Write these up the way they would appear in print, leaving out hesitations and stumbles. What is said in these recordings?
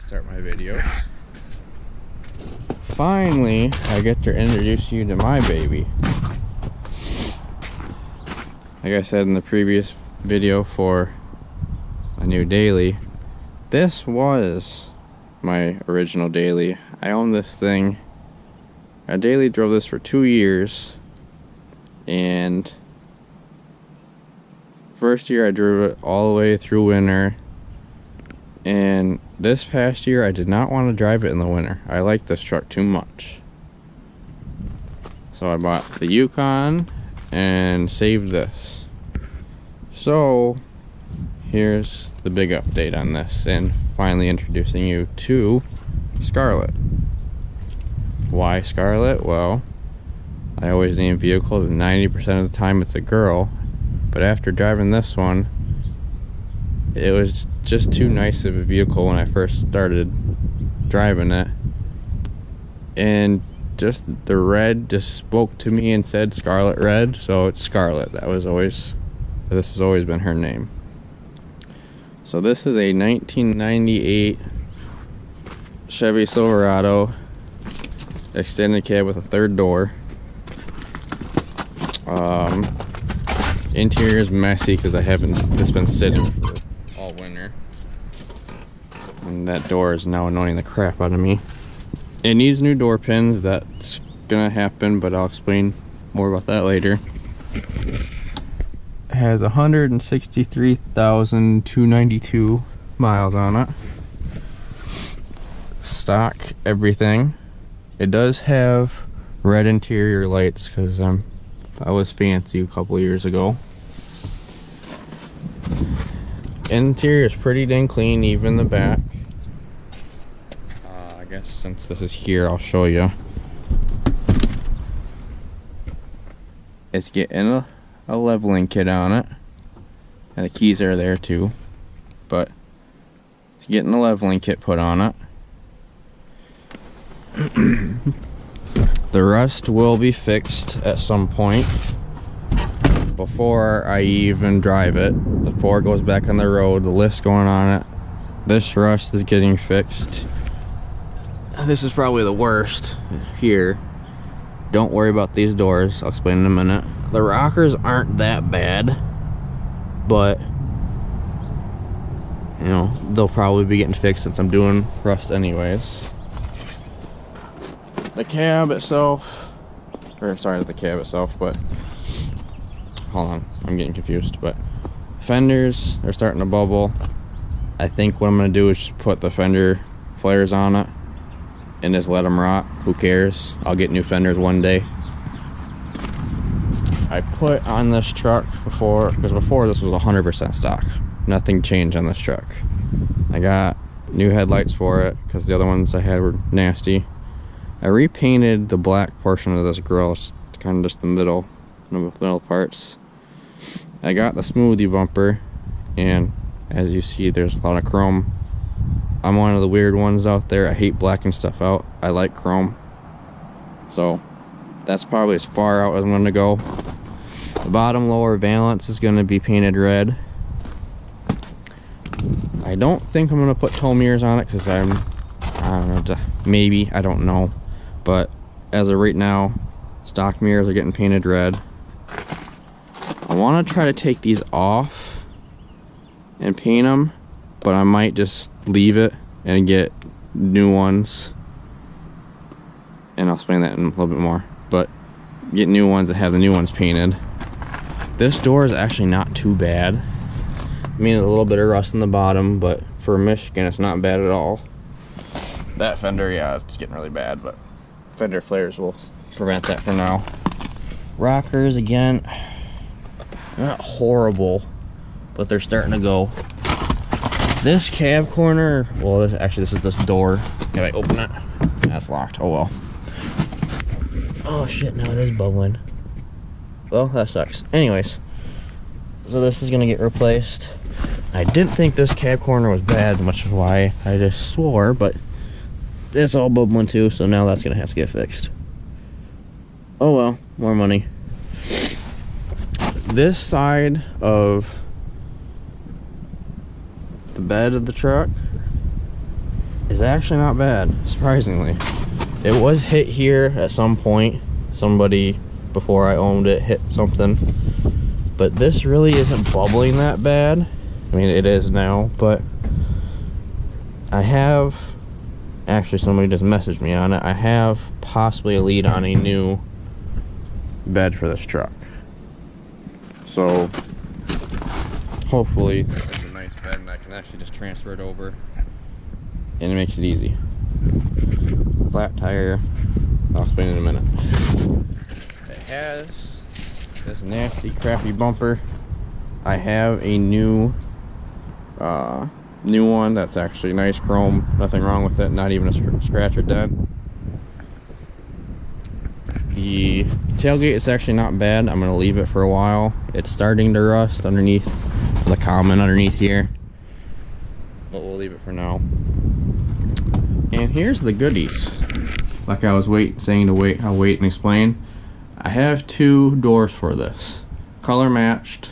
start my videos. Finally, I get to introduce you to my baby. Like I said in the previous video for a new daily, this was my original daily. I own this thing. I daily drove this for 2 years, and first year I drove it all the way through winter, and this past year I did not want to drive it in the winter. I like this truck too much, so I bought the Yukon and saved this. So here's the big update on this, and finally introducing you to Scarlett. Why Scarlett? Well, I always name vehicles and 90% of the time it's a girl, but after driving this one, it was just too nice of a vehicle when I first started driving it, and just the red just spoke to me and said Scarlett Red, so it's Scarlett. This has always been her name. So this is a 1998 Chevy Silverado extended cab with a third door. Interior is messy because it's been sitting for all winter, and that door is now annoying the crap out of me. It needs new door pins. That's gonna happen, but I'll explain more about that later. It has 163,292 miles on it. Stock everything. It does have red interior lights because I was fancy a couple years ago. Interior is pretty dang clean, even the back. I guess since this is here, I'll show you. It's getting a leveling kit on it, and the keys are there too, but it's getting a leveling kit put on it. The rust will be fixed at some point before I even drive it. Before it goes back on the road, the lift's going on it. This rust is getting fixed. This is probably the worst here. Don't worry about these doors, I'll explain in a minute. The rockers aren't that bad, but you know, they'll probably be getting fixed since I'm doing rust anyways. The cab itself, or sorry, not the cab itself, but hold on, I'm getting confused. But fenders are starting to bubble. I think what I'm gonna do is just put the fender flares on it and just let them rot. Who cares? I'll get new fenders one day. I put on this truck before, because before this was 100% stock. Nothing changed on this truck. I got new headlights for it because the other ones I had were nasty. I repainted the black portion of this grill, kind of just the middle parts. I got the smoothie bumper, and as you see, there's a lot of chrome. I'm one of the weird ones out there. I hate blacking stuff out. I like chrome. So that's probably as far out as I'm going to go. The bottom lower valance is going to be painted red. I don't think I'm going to put tow mirrors on it because I don't know, maybe, I don't know. But as of right now, stock mirrors are getting painted red. I want to try to take these off and paint them, but I might just leave it and get new ones. And I'll explain that in a little bit more. But get new ones and have the new ones painted. This door is actually not too bad. I mean, a little bit of rust in the bottom, but for Michigan, it's not bad at all. That fender, yeah, it's getting really bad, but fender flares will prevent that for now. Rockers, again, they're not horrible, but they're starting to go. This cab corner, well, this is this door. Can I open it? That's locked. Oh well. Oh shit, now it is bubbling. Well, that sucks. Anyways, so this is gonna get replaced. I didn't think this cab corner was bad, much is why I just swore, but it's all bubbling too, so now that's gonna have to get fixed. Oh well, more money. This side of the bed of the truck is actually not bad, surprisingly. It was hit here at some point. Somebody, before I owned it, hit something. But this really isn't bubbling that bad. I mean, it is now, but I have, actually somebody just messaged me on it. I have possibly a lead on a new bed for this truck. So hopefully it's a nice bed and I can actually just transfer it over and it makes it easy. Flat tire, I'll explain in a minute. It has this nasty crappy bumper. I have a new one that's actually nice chrome, nothing wrong with it, not even a scratch or dent. The tailgate is actually not bad. I'm gonna leave it for a while. It's starting to rust underneath the common underneath here, but we'll leave it for now. And here's the goodies. Like I was saying to wait and explain. I have two doors for this, color matched.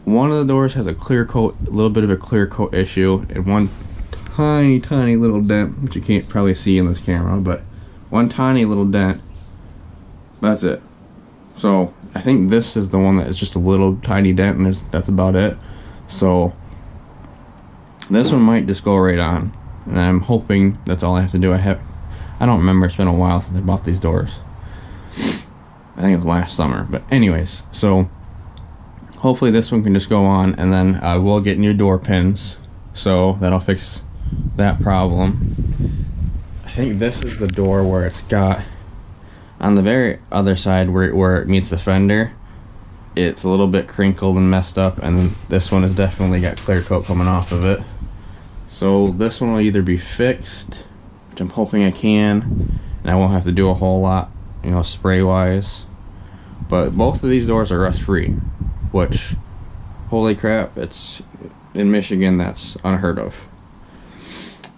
One of the doors has a clear coat, a little bit of a clear coat issue, and one tiny little dent, which you can't probably see in this camera, but one tiny little dent. That's it. So I think this is the one that is just a little tiny dent, and that's about it. So this one might just go right on, and I'm hoping that's all I have to do. I don't remember, it's been a while since I bought these doors. I think it was last summer, but anyways, so hopefully this one can just go on, and then I will get new door pins, so that'll fix that problem. I think this is the door where it's got, on the very other side where it meets the fender, it's a little bit crinkled and messed up, and then this one has definitely got clear coat coming off of it. So this one will either be fixed, which I'm hoping I can, and I won't have to do a whole lot, you know, spray wise. But both of these doors are rust free, which, holy crap, it's in Michigan, that's unheard of.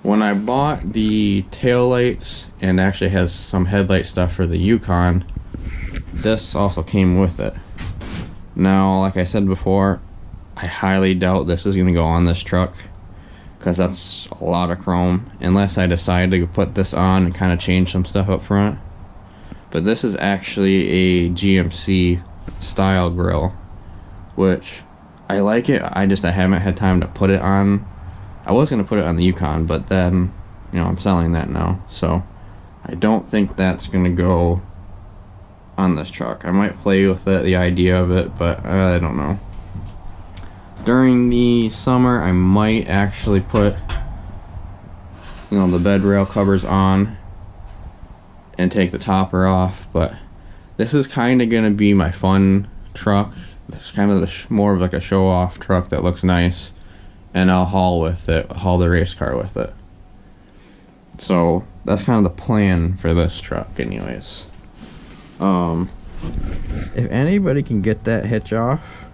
When I bought the tail lights, and actually has some headlight stuff for the Yukon, this also came with it. Now, like I said before, I highly doubt this is going to go on this truck, because that's a lot of chrome, unless I decide to put this on and kind of change some stuff up front. But this is actually a GMC style grill, which I like it. I haven't had time to put it on. I was going to put it on the Yukon, but then, you know, I'm selling that now, so I don't think that's going to go on this truck. I might play with it, the idea of it, but I don't know. During the summer, I might actually put, you know, the bed rail covers on and take the topper off, but this is kind of going to be my fun truck. It's kind of more of like a show-off truck that looks nice, and I'll haul the race car with it. So that's kind of the plan for this truck anyways. If anybody can get that hitch off,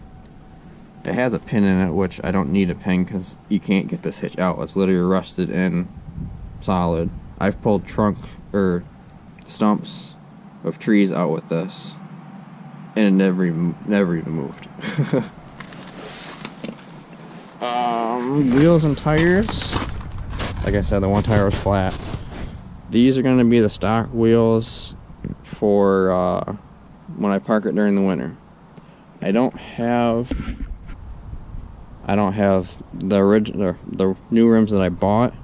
it has a pin in it, which I don't need a pin because you can't get this hitch out. It's literally rusted in solid. I've pulled stumps of trees out with this, and it never even moved. Wheels and tires, like I said, the one tire was flat. These are going to be the stock wheels for when I park it during the winter. I don't have the new rims that I bought.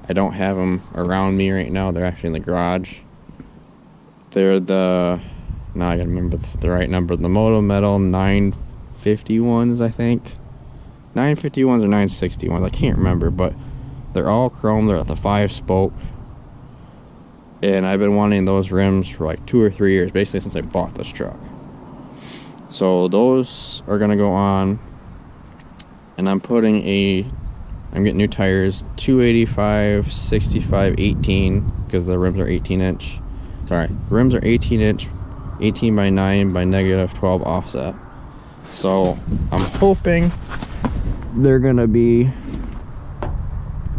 I don't have them around me right now. They're actually in the garage. They're now I gotta remember the right number. The Moto Metal 951s, I think. 951s or 961s, I can't remember, but they're all chrome. They're at the 5-spoke, and I've been wanting those rims for like 2 or 3 years, basically since I bought this truck. So those are gonna go on, and I'm getting new tires, 285, 65, 18, because the rims are 18-inch. Sorry, rims are 18-inch, 18 by 9 by negative 12 offset. So I'm hoping they're gonna be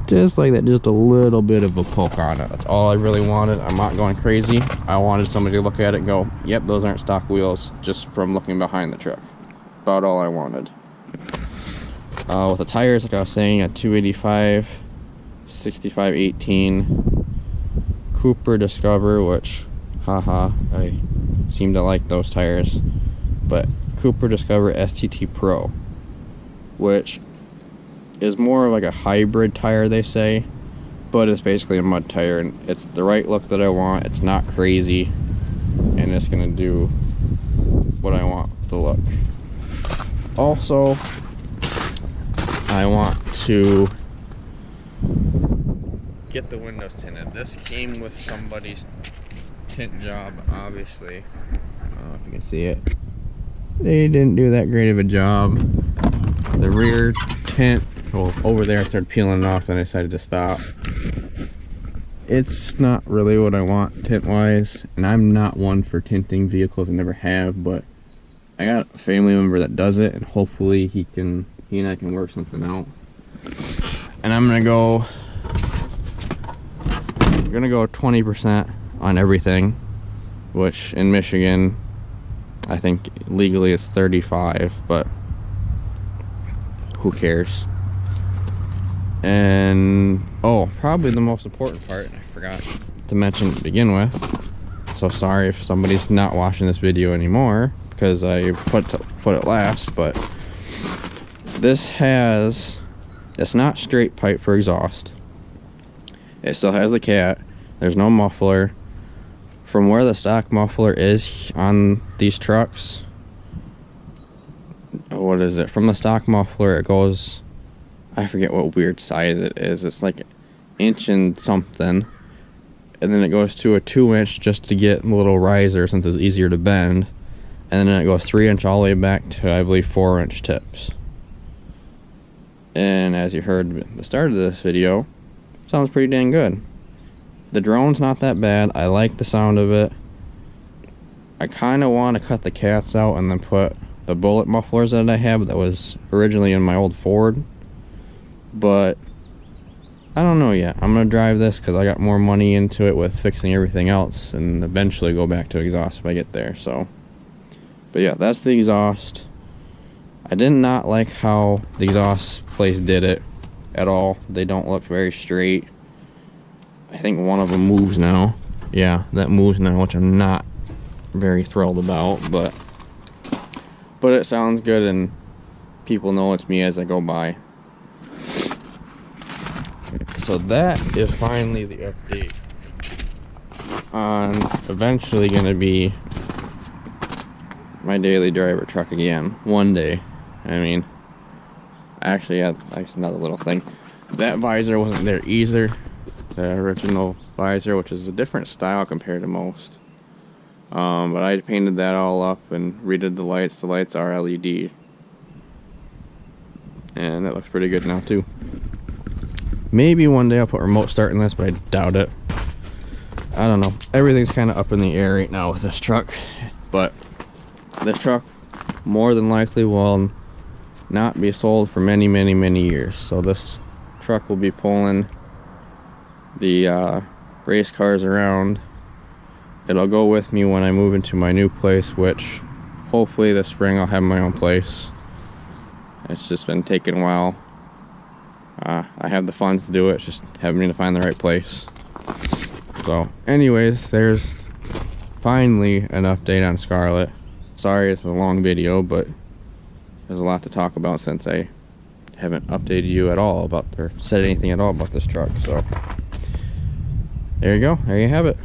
just like that, just a little bit of a poke on it. That's all I really wanted. I'm not going crazy. I wanted somebody to look at it and go, yep, those aren't stock wheels, just from looking behind the truck. About all I wanted. With the tires, like I was saying, at 285, 6518 Cooper Discover, which, haha, I seem to like those tires. But Cooper Discover STT Pro, which is more like a hybrid tire, they say, but it's basically a mud tire, and it's the right look that I want. It's not crazy, and it's gonna do what I want the look. Also, I want to get the windows tinted. This came with somebody's tint job, obviously. I don't know if you can see it. They didn't do that great of a job. The rear tint, well, over there I started peeling it off, and I decided to stop. It's not really what I want tint wise, and I'm not one for tinting vehicles. I never have, but I got a family member that does it, and hopefully he and I can work something out. And I'm gonna go 20% on everything, which in Michigan I think legally it's 35, but who cares? And oh, probably the most important part, and I forgot to mention to begin with, so sorry if somebody's not watching this video anymore because I put it last, but it's not straight pipe for exhaust. It still has the cat. There's no muffler. From where the stock muffler is on these trucks, what is it? From the stock muffler, it goes, I forget what weird size it is. It's like 1 inch and something. And then it goes to a 2-inch just to get a little riser since it's easier to bend. And then it goes 3-inch all the way back to, I believe, 4-inch tips. And as you heard at the start of this video, sounds pretty dang good. The drone's not that bad. I like the sound of it. I kind of want to cut the cats out and then put the bullet mufflers that I have that was originally in my old Ford. But I don't know yet. I'm going to drive this because I got more money into it with fixing everything else, and eventually go back to exhaust if I get there. So, but yeah, that's the exhaust. I did not like how the exhaust place did it at all. They don't look very straight. I think one of them moves now. Yeah, that moves now, which I'm not very thrilled about, but it sounds good, and people know it's me as I go by. So that is finally the update on eventually going to be my daily driver truck again, one day. I mean, actually, yeah, that's another little thing. That visor wasn't there either. The original visor, which is a different style compared to most. But I painted that all up and redid the lights. The lights are LED. And that looks pretty good now too. Maybe one day I'll put remote start in this, but I doubt it. I don't know. Everything's kind of up in the air right now with this truck. But this truck more than likely will not be sold for many, many, many years. So this truck will be pulling the race cars around. It'll go with me when I move into my new place, which hopefully this spring I'll have my own place. It's just been taking a while. I have the funds to do it, it's just having to find the right place. So anyways, there's finally an update on Scarlett. Sorry it's a long video, but there's a lot to talk about since I haven't updated you at all about, or said anything at all about this truck. So there you go, there you have it.